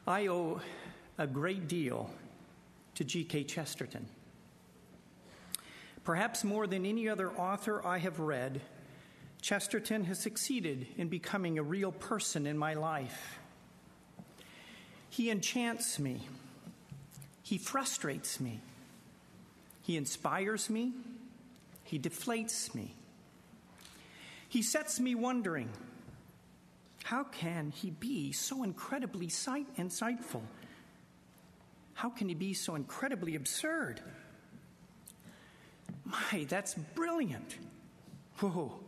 I owe a great deal to G.K. Chesterton. Perhaps more than any other author I have read, Chesterton has succeeded in becoming a real person in my life. He enchants me. He frustrates me. He inspires me. He deflates me. He sets me wondering, how can he be so incredibly insightful? How can he be so incredibly absurd? My, that's brilliant. Whoa,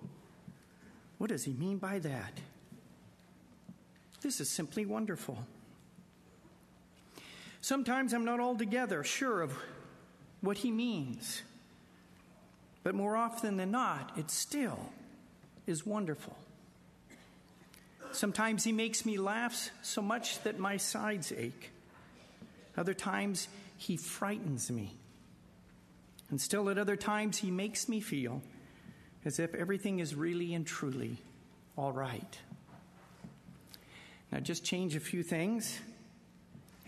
what does he mean by that? This is simply wonderful. Sometimes I'm not altogether sure of what he means, but more often than not, it still is wonderful. Sometimes he makes me laugh so much that my sides ache. Other times, he frightens me. And still at other times, he makes me feel as if everything is really and truly all right. Now, just change a few things,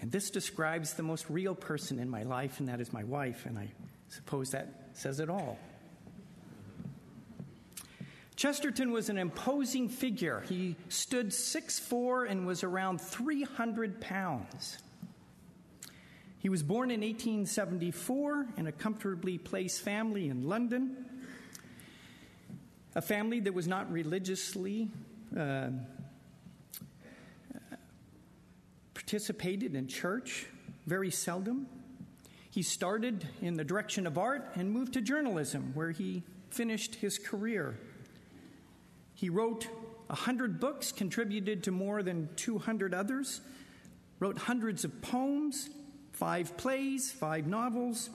and this describes the most real person in my life, and that is my wife, and I suppose that says it all. Chesterton was an imposing figure. He stood 6'4" and was around 300 pounds. He was born in 1874 in a comfortably placed family in London, a family that was not religiously participated in church, very seldom. He started in the direction of art and moved to journalism, where he finished his career. He wrote 100 books, contributed to more than 200 others, wrote hundreds of poems, 5 plays, 5 novels,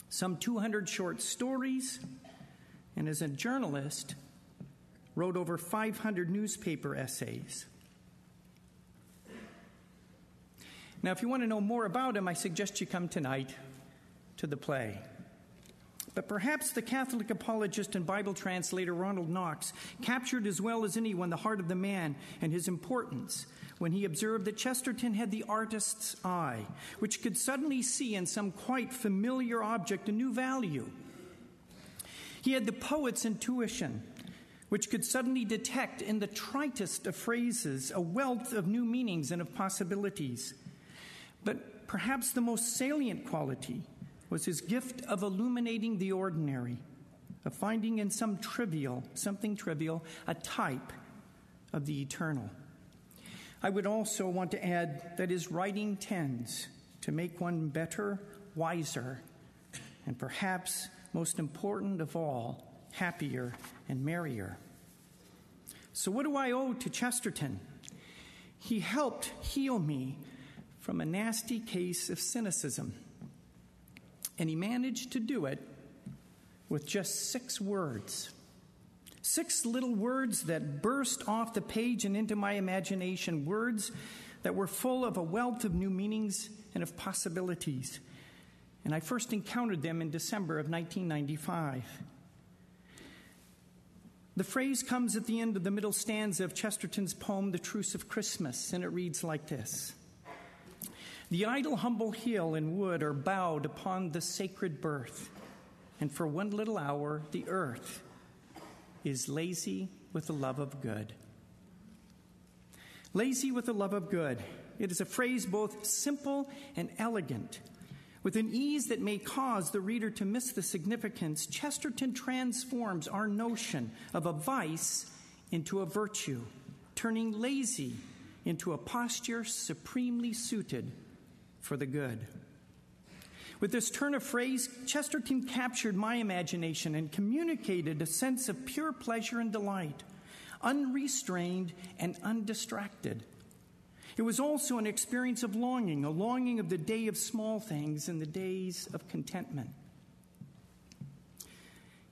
some 200 short stories, and as a journalist, wrote over 500 newspaper essays. Now, if you want to know more about him, I suggest you come tonight to the play. But perhaps the Catholic apologist and Bible translator Ronald Knox captured as well as anyone the heart of the man and his importance when he observed that Chesterton had the artist's eye, which could suddenly see in some quite familiar object a new value. He had the poet's intuition, which could suddenly detect in the tritest of phrases a wealth of new meanings and of possibilities. But perhaps the most salient quality was his gift of illuminating the ordinary, of finding in something trivial, a type of the eternal. I would also want to add that his writing tends to make one better, wiser, and perhaps most important of all, happier and merrier. So what do I owe to Chesterton? He helped heal me from a nasty case of cynicism. And he managed to do it with just 6 words. 6 little words that burst off the page and into my imagination. Words that were full of a wealth of new meanings and of possibilities. And I first encountered them in December of 1995. The phrase comes at the end of the middle stanza of Chesterton's poem, The Truce of Christmas, and it reads like this. The idle humble hill and wood are bowed upon the sacred birth, and for one little hour the earth is lazy with the love of good. Lazy with the love of good. It is a phrase both simple and elegant. With an ease that may cause the reader to miss the significance, Chesterton transforms our notion of a vice into a virtue, turning lazy into a posture supremely suited for the good. With this turn of phrase, Chesterton captured my imagination and communicated a sense of pure pleasure and delight, unrestrained and undistracted. It was also an experience of longing, a longing of the day of small things and the days of contentment.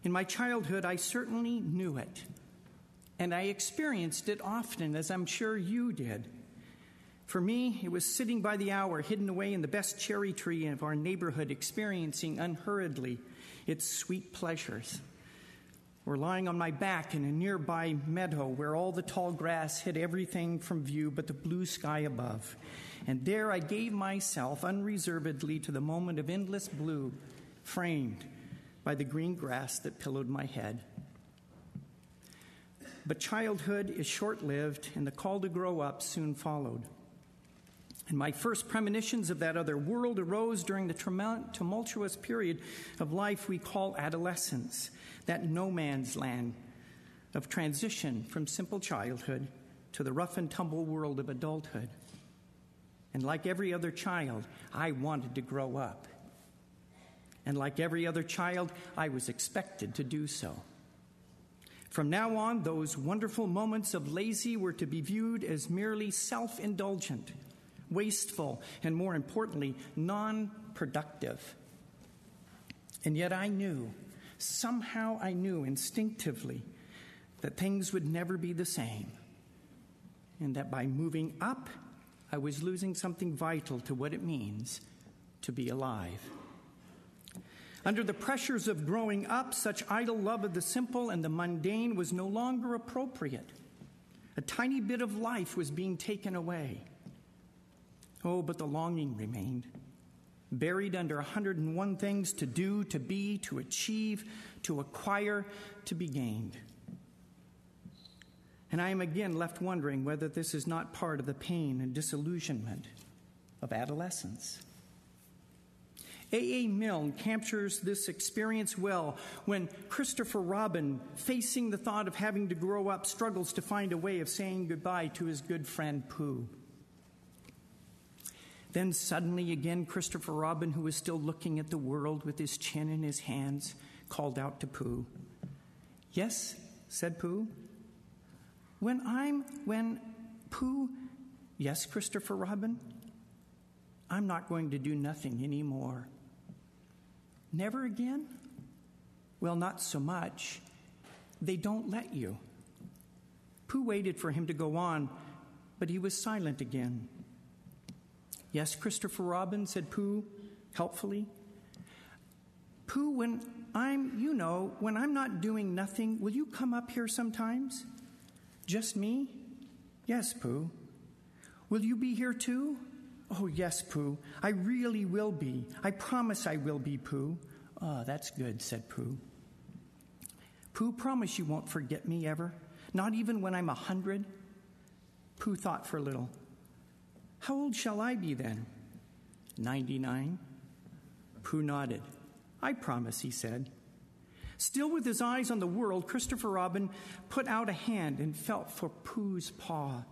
In my childhood, I certainly knew it, and I experienced it often, as I'm sure you did. For me, it was sitting by the hour, hidden away in the best cherry tree of our neighborhood, experiencing unhurriedly its sweet pleasures. or lying on my back in a nearby meadow where all the tall grass hid everything from view but the blue sky above. And there I gave myself unreservedly to the moment of endless blue, framed by the green grass that pillowed my head. But childhood is short-lived, and the call to grow up soon followed. And my first premonitions of that other world arose during the tumultuous period of life we call adolescence, that no man's land of transition from simple childhood to the rough and tumble world of adulthood. And like every other child, I wanted to grow up. And like every other child, I was expected to do so. From now on, those wonderful moments of lazy were to be viewed as merely self-indulgent, wasteful, and more importantly, non-productive. And yet I knew, somehow I knew instinctively, that things would never be the same, and that by moving up, I was losing something vital to what it means to be alive. Under the pressures of growing up, such idle love of the simple and the mundane was no longer appropriate. A tiny bit of life was being taken away. Oh, but the longing remained, buried under 101 things to do, to be, to achieve, to acquire, to be gained. And I am again left wondering whether this is not part of the pain and disillusionment of adolescence. A. Milne captures this experience well when Christopher Robin, facing the thought of having to grow up, struggles to find a way of saying goodbye to his good friend Pooh. Then suddenly again, Christopher Robin, who was still looking at the world with his chin in his hands, called out to Pooh. "Yes," said Pooh. When Pooh, "Yes, Christopher Robin, I'm not going to do nothing anymore." "Never again?" "Well, not so much. They don't let you." Pooh waited for him to go on, but he was silent again. "Yes, Christopher Robin," said Pooh, helpfully. "Pooh, when I'm not doing nothing, will you come up here sometimes?" "Just me?" "Yes, Pooh." "Will you be here too?" "Oh, yes, Pooh. I really will be. I promise I will be, Pooh." "Oh, that's good," said Pooh. "Pooh, promise you won't forget me ever? Not even when I'm 100? Pooh thought for a little. "How old shall I be then?" 99. Pooh nodded. "I promise," he said. Still with his eyes on the world, Christopher Robin put out a hand and felt for Pooh's paw.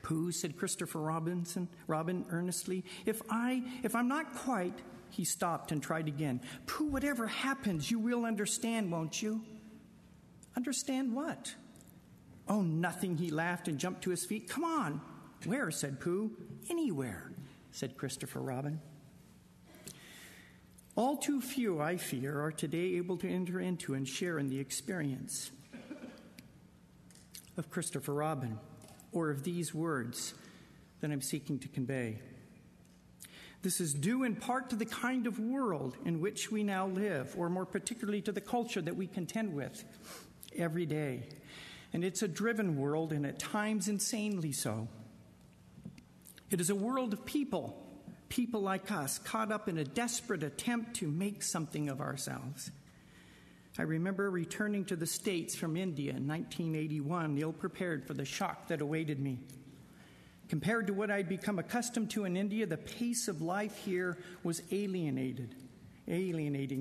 "Pooh," said Christopher Robin earnestly, if I'm not quite," he stopped and tried again. "Pooh, whatever happens, you will understand, won't you?" "Understand what?" "Oh, nothing," he laughed and jumped to his feet. "Come on." "Where?" said Pooh. "Anywhere," said Christopher Robin. All too few, I fear, are today able to enter into and share in the experience of Christopher Robin, or of these words that I'm seeking to convey. This is due in part to the kind of world in which we now live, or more particularly to the culture that we contend with every day. And it's a driven world, and at times insanely so. It is a world of people like us, caught up in a desperate attempt to make something of ourselves. I remember returning to the States from India in 1981, ill-prepared for the shock that awaited me. Compared to what I'd become accustomed to in India, the pace of life here was alienating,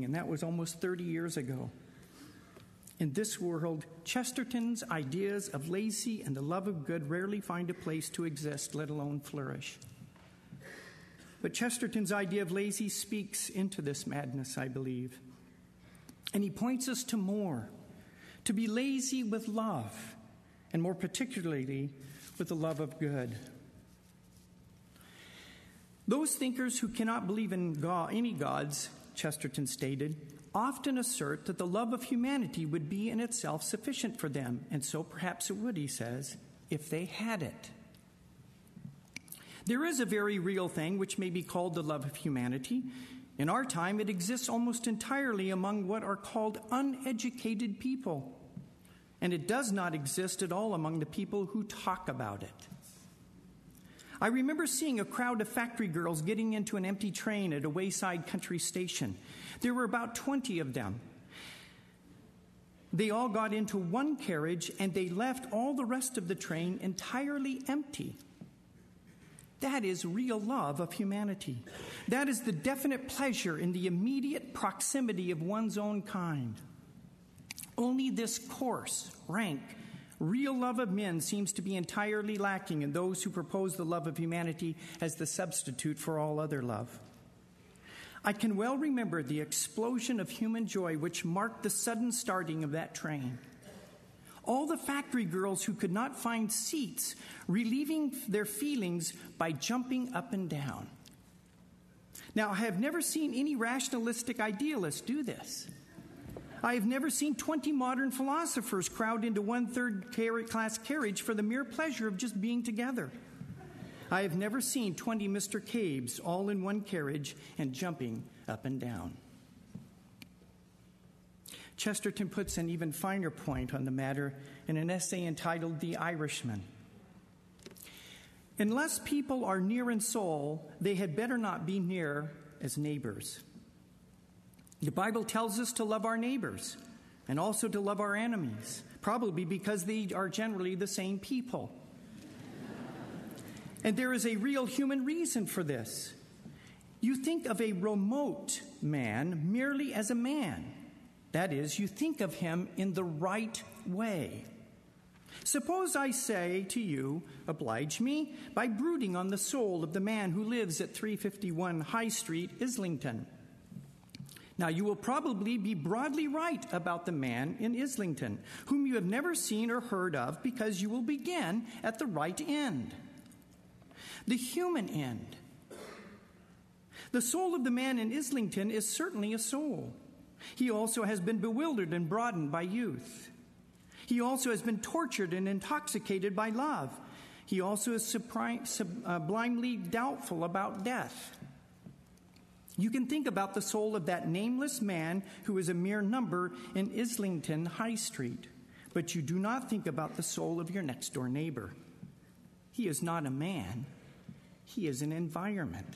and that was almost 30 years ago. In this world, Chesterton's ideas of lazy and the love of good rarely find a place to exist, let alone flourish. But Chesterton's idea of lazy speaks into this madness, I believe. And he points us to more, to be lazy with love, and more particularly with the love of good. Those thinkers who cannot believe in any gods, Chesterton stated, often assert that the love of humanity would be in itself sufficient for them, and so perhaps it would, he says, if they had it. There is a very real thing which may be called the love of humanity, In our time, it exists almost entirely among what are called uneducated people. And it does not exist at all among the people who talk about it. I remember seeing a crowd of factory girls getting into an empty train at a wayside country station. There were about 20 of them. They all got into one carriage, and they left all the rest of the train entirely empty. That is real love of humanity. That is the definite pleasure in the immediate proximity of one's own kind. Only this coarse, rank, real love of men seems to be entirely lacking in those who propose the love of humanity as the substitute for all other love. I can well remember the explosion of human joy which marked the sudden starting of that train. All the factory girls who could not find seats, relieving their feelings by jumping up and down. Now, I have never seen any rationalistic idealist do this. I have never seen 20 modern philosophers crowd into one third-class carriage for the mere pleasure of just being together. I have never seen 20 Mr. Cabes all in one carriage and jumping up and down. Chesterton puts an even finer point on the matter in an essay entitled The Irishman. Unless people are near in soul, they had better not be near as neighbors. The Bible tells us to love our neighbors and also to love our enemies, probably because they are generally the same people. And there is a real human reason for this. You think of a remote man merely as a man. That is, you think of him in the right way. Suppose I say to you, oblige me by brooding on the soul of the man who lives at 351 High Street, Islington. Now, you will probably be broadly right about the man in Islington, whom you have never seen or heard of, because you will begin at the right end. The human end. The soul of the man in Islington is certainly a soul. He also has been bewildered and broadened by youth. He also has been tortured and intoxicated by love. He also is blindly doubtful about death. You can think about the soul of that nameless man who is a mere number in Islington High Street, but you do not think about the soul of your next-door neighbor. He is not a man. He is an environment.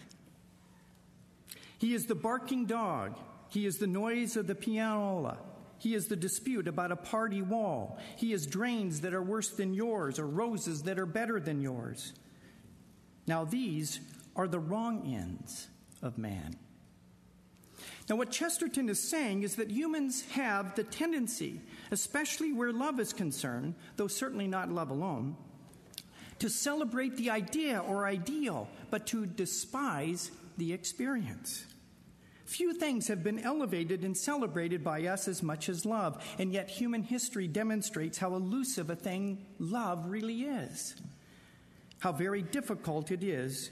He is the barking dog. He is the noise of the pianola. He is the dispute about a party wall. He is drains that are worse than yours or roses that are better than yours. Now, these are the wrong ends of man. Now, what Chesterton is saying is that humans have the tendency, especially where love is concerned, though certainly not love alone, to celebrate the idea or ideal, but to despise the experience. Few things have been elevated and celebrated by us as much as love, and yet human history demonstrates how elusive a thing love really is, how very difficult it is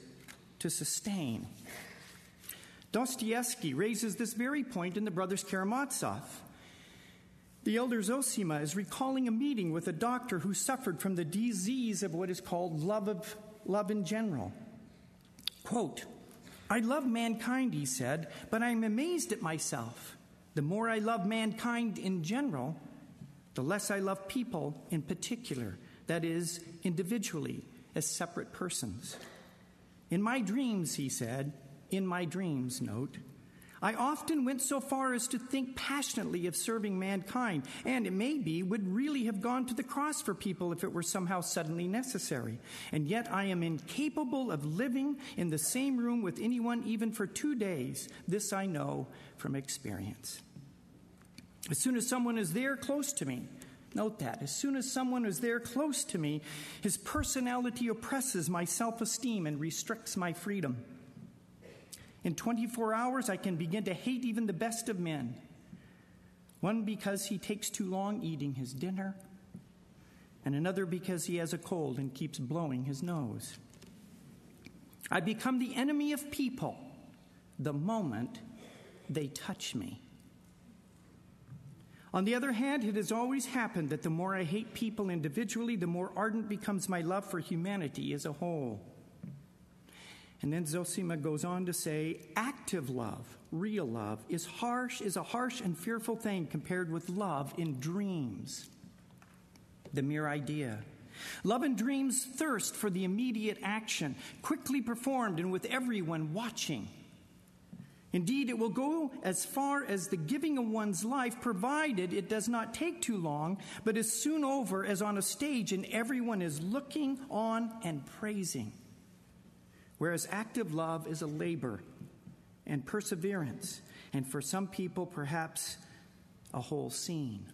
to sustain. Dostoevsky raises this very point in The Brothers Karamazov. The elder Zosima is recalling a meeting with a doctor who suffered from the disease of what is called love in general. Quote, "I love mankind," he said, "but I am amazed at myself. The more I love mankind in general, the less I love people in particular, that is, individually, as separate persons. In my dreams," he said, in my dreams, note, "I often went so far as to think passionately of serving mankind, and it may be would really have gone to the cross for people if it were somehow suddenly necessary. And yet I am incapable of living in the same room with anyone even for 2 days. This I know from experience. As soon as someone is there close to me," note that, as soon as someone is there close to me, "his personality oppresses my self-esteem and restricts my freedom. In 24 hours, I can begin to hate even the best of men. One because he takes too long eating his dinner, and another because he has a cold and keeps blowing his nose. I become the enemy of people the moment they touch me. On the other hand, it has always happened that the more I hate people individually, the more ardent becomes my love for humanity as a whole." And then Zosima goes on to say, "Active love, real love, is a harsh and fearful thing compared with love in dreams. The mere idea. Love in dreams thirst for the immediate action, quickly performed and with everyone watching. Indeed, it will go as far as the giving of one's life, provided it does not take too long, but is soon over as on a stage and everyone is looking on and praising. Whereas active love is a labor and perseverance, and for some people, perhaps a whole scene.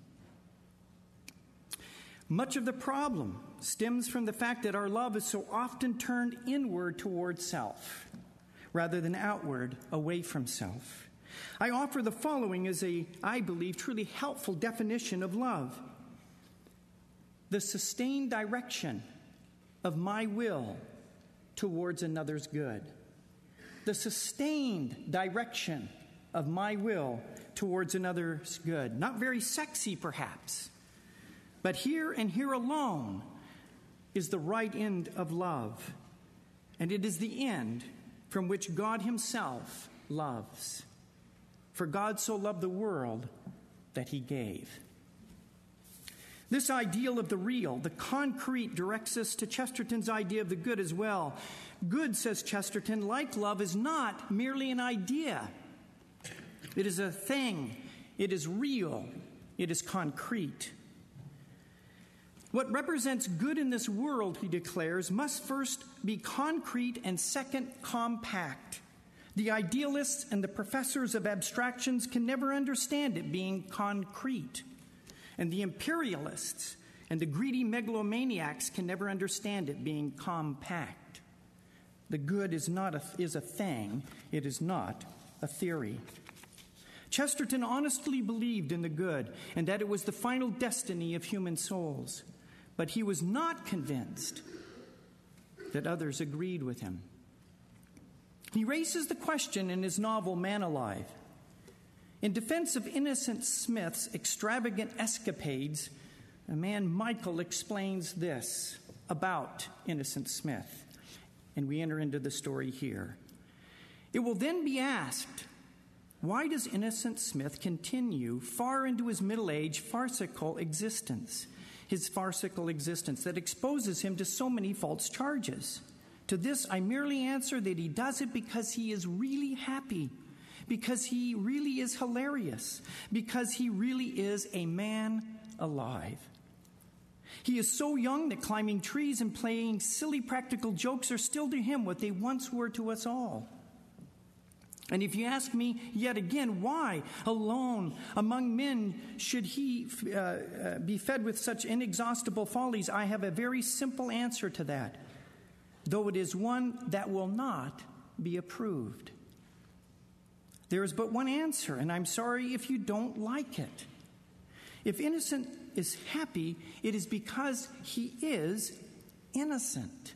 Much of the problem stems from the fact that our love is so often turned inward towards self, rather than outward, away from self. I offer the following as I believe, truly helpful definition of love. The sustained direction of my will towards another's good. The sustained direction of my will towards another's good. Not very sexy, perhaps, but here and here alone is the right end of love, and it is the end from which God himself loves. For God so loved the world that he gave. This ideal of the real, the concrete, directs us to Chesterton's idea of the good as well. Good, says Chesterton, like love, is not merely an idea. It is a thing. It is real. It is concrete. What represents good in this world, he declares, must first be concrete and second, compact. The idealists and the professors of abstractions can never understand it being concrete. And the imperialists and the greedy megalomaniacs can never understand it being compact. The good is a thing. It is not a theory. Chesterton honestly believed in the good and that it was the final destiny of human souls. But he was not convinced that others agreed with him. He raises the question in his novel, Man Alive. In defense of Innocent Smith's extravagant escapades, a man, Michael, explains this about Innocent Smith. And we enter into the story here. It will then be asked, why does Innocent Smith continue far into his middle-age farcical existence? His farcical existence that exposes him to so many false charges. To this, I merely answer that he does it because he is really happy, because he really is hilarious, because he really is a man alive. He is so young that climbing trees and playing silly practical jokes are still to him what they once were to us all. And if you ask me yet again, why alone among men should he be fed with such inexhaustible follies, I have a very simple answer to that, though it is one that will not be approved. There is but one answer, and I'm sorry if you don't like it. If Innocent is happy, it is because he is innocent.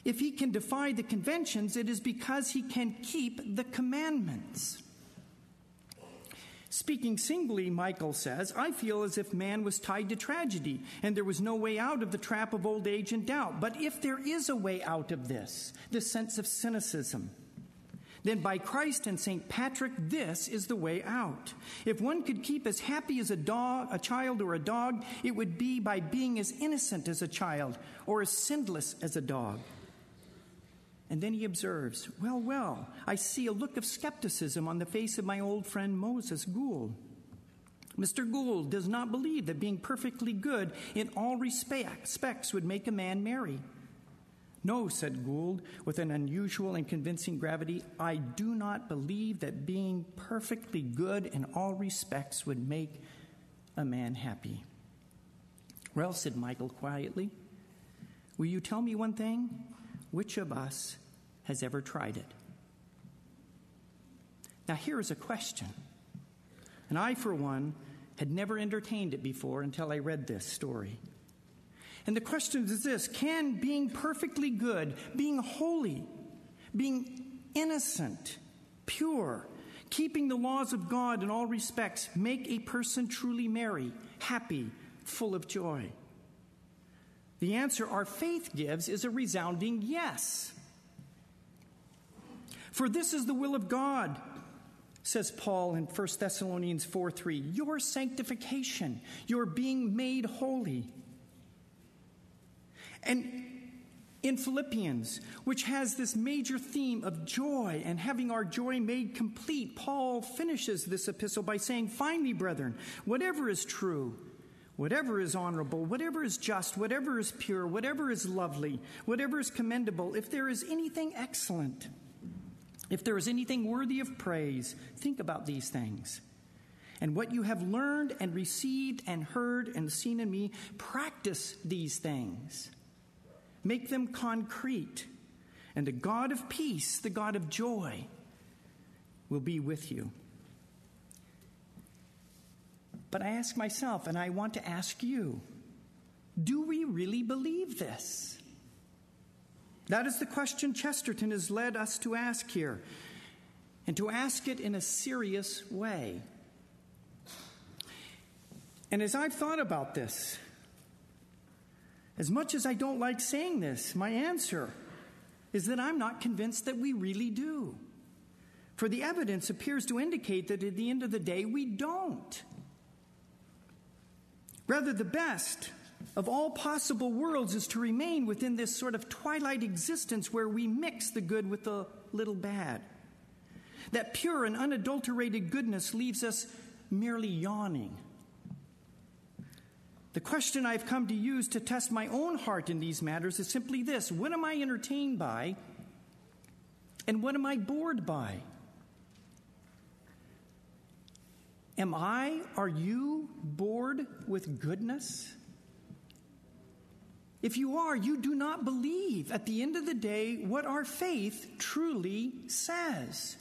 If he can defy the conventions, it is because he can keep the commandments. Speaking singly, Michael says, I feel as if man was tied to tragedy, and there was no way out of the trap of old age and doubt. But if there is a way out of this sense of cynicism, then by Christ and St. Patrick, this is the way out. If one could keep as happy as a child or a dog, it would be by being as innocent as a child or as sinless as a dog. And then he observes, well, I see a look of skepticism on the face of my old friend Moses Gould. Mr. Gould does not believe that being perfectly good in all respects would make a man marry. No, said Gould, with an unusual and convincing gravity, I do not believe that being perfectly good in all respects would make a man happy. Well, said Michael quietly, will you tell me one thing? Which of us has ever tried it? Now, here is a question. And I, for one, had never entertained it before until I read this story. And the question is this: can being perfectly good, being holy, being innocent, pure, keeping the laws of God in all respects, make a person truly merry, happy, full of joy? The answer our faith gives is a resounding yes. For this is the will of God, says Paul in 1 Thessalonians 4:3, your sanctification, your being made holy. And in Philippians, which has this major theme of joy and having our joy made complete, Paul finishes this epistle by saying, finally, brethren, whatever is true, whatever is honorable, whatever is just, whatever is pure, whatever is lovely, whatever is commendable, if there is anything excellent, if there is anything worthy of praise, think about these things. And what you have learned and received and heard and seen in me, practice these things. Make them concrete. And the God of peace, the God of joy, will be with you. But I ask myself, and I want to ask you, do we really believe this? That is the question Chesterton has led us to ask here, and to ask it in a serious way. And as I've thought about this, as much as I don't like saying this, my answer is that I'm not convinced that we really do. For the evidence appears to indicate that at the end of the day, we don't. Rather, the best of all possible worlds is to remain within this sort of twilight existence where we mix the good with the little bad. That pure and unadulterated goodness leaves us merely yawning. The question I've come to use to test my own heart in these matters is simply this: what am I entertained by, and what am I bored by? Are you bored with goodness? If you are, you do not believe, at the end of the day, what our faith truly says.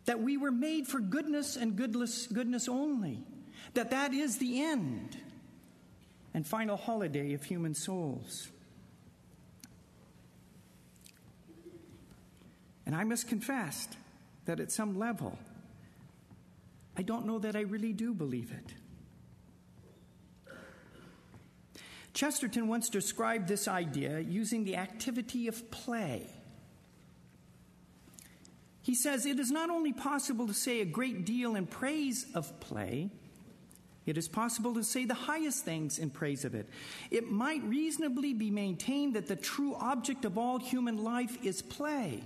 That we were made for goodness and goodness only. That is the end and final holiday of human souls. And I must confess that at some level, I don't know that I really do believe it. Chesterton once described this idea using the activity of play. He says, it is not only possible to say a great deal in praise of play, it is possible to say the highest things in praise of it. It might reasonably be maintained that the true object of all human life is play.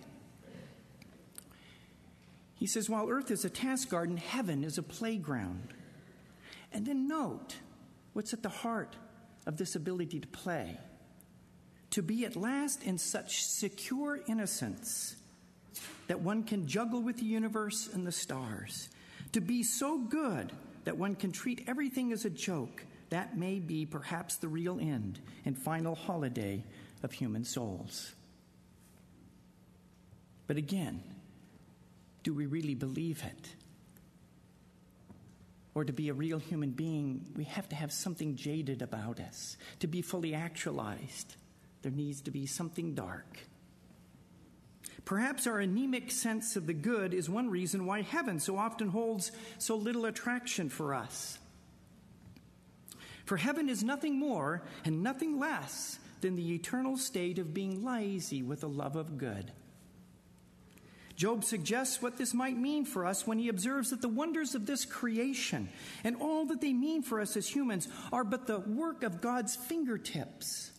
He says, while earth is a task garden, heaven is a playground. And then note what's at the heart of this ability to play. To be at last in such secure innocence that one can juggle with the universe and the stars. To be so good that one can treat everything as a joke. That may be perhaps the real end and final holiday of human souls. But again, do we really believe it? Or to be a real human being, we have to have something jaded about us. To be fully actualized, there needs to be something dark. Perhaps our anemic sense of the good is one reason why heaven so often holds so little attraction for us. For heaven is nothing more and nothing less than the eternal state of being lazy with a love of good. Job suggests what this might mean for us when he observes that the wonders of this creation and all that they mean for us as humans are but the work of God's fingertips.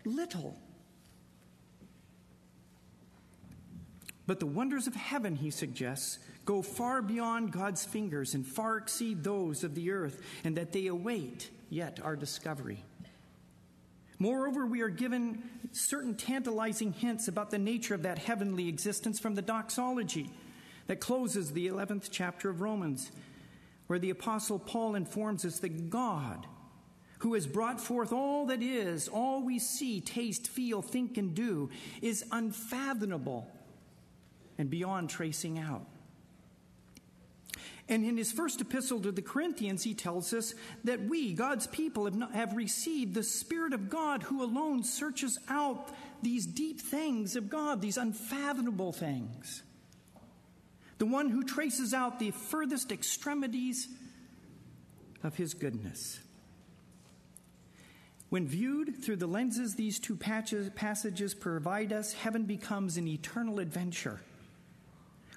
Little. But the wonders of heaven, he suggests, go far beyond God's fingers and far exceed those of the earth, and that they await yet our discovery. Moreover, we are given certain tantalizing hints about the nature of that heavenly existence from the doxology that closes the 11th chapter of Romans, where the Apostle Paul informs us that God, who has brought forth all that is, all we see, taste, feel, think, and do, is unfathomable and beyond tracing out. And in his first epistle to the Corinthians, he tells us that we, God's people, have received the Spirit of God, who alone searches out these deep things of God, these unfathomable things. The one who traces out the furthest extremities of his goodness. When viewed through the lenses these two passages provide us, heaven becomes an eternal adventure,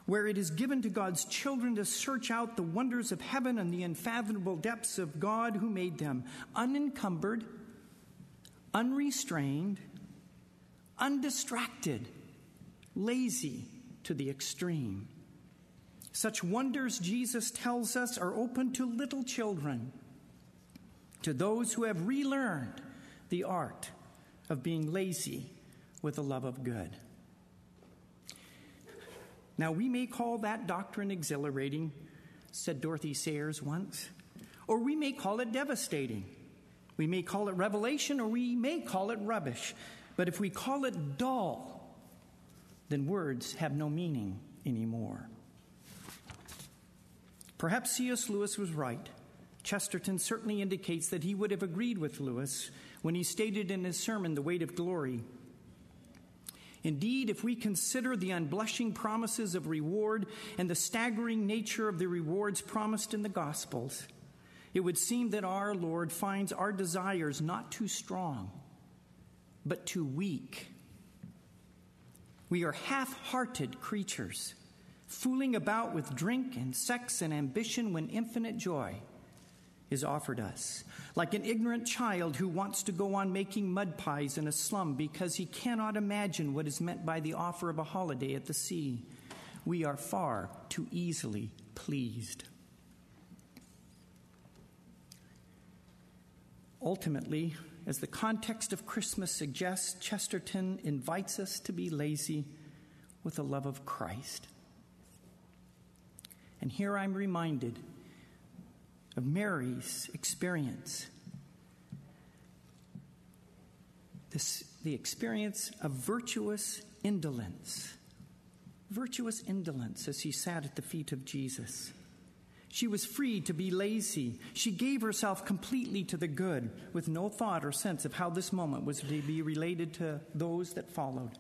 where it is given to God's children to search out the wonders of heaven and the unfathomable depths of God who made them, unencumbered, unrestrained, undistracted, lazy to the extreme. Such wonders, Jesus tells us, are open to little children, to those who have relearned the art of being lazy with a love of good. Now, we may call that doctrine exhilarating, said Dorothy Sayers once, or we may call it devastating. We may call it revelation, or we may call it rubbish. But if we call it dull, then words have no meaning anymore. Perhaps C.S. Lewis was right. Chesterton certainly indicates that he would have agreed with Lewis when he stated in his sermon, The Weight of Glory, indeed, if we consider the unblushing promises of reward and the staggering nature of the rewards promised in the Gospels, it would seem that our Lord finds our desires not too strong, but too weak. We are half-hearted creatures, fooling about with drink and sex and ambition when infinite joy is offered us. Like an ignorant child who wants to go on making mud pies in a slum because he cannot imagine what is meant by the offer of a holiday at the sea. We are far too easily pleased. Ultimately, as the context of Christmas suggests, Chesterton invites us to be lazy with the love of Christ. And here I'm reminded of Mary's experience. The experience of virtuous indolence as she sat at the feet of Jesus. She was free to be lazy. She gave herself completely to the good, with no thought or sense of how this moment was to be related to those that followed.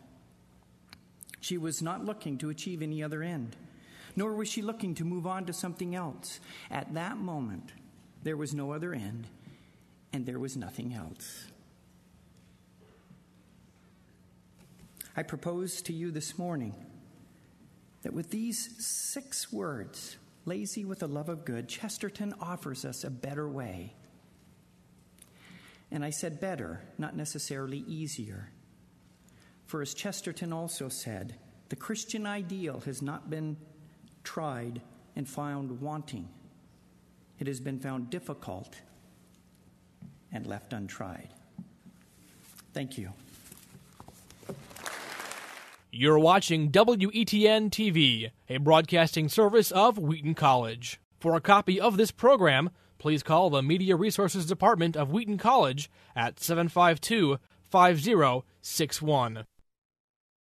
She was not looking to achieve any other end, nor was she looking to move on to something else. At that moment, there was no other end, and there was nothing else. I propose to you this morning that with these 6 words, lazy with a love of good, Chesterton offers us a better way. And I said better, not necessarily easier. For as Chesterton also said, the Christian ideal has not been tried and found wanting. It has been found difficult and left untried. Thank you. You're watching WETN TV, a broadcasting service of Wheaton College. For a copy of this program, please call the Media Resources Department of Wheaton College at 752-5061.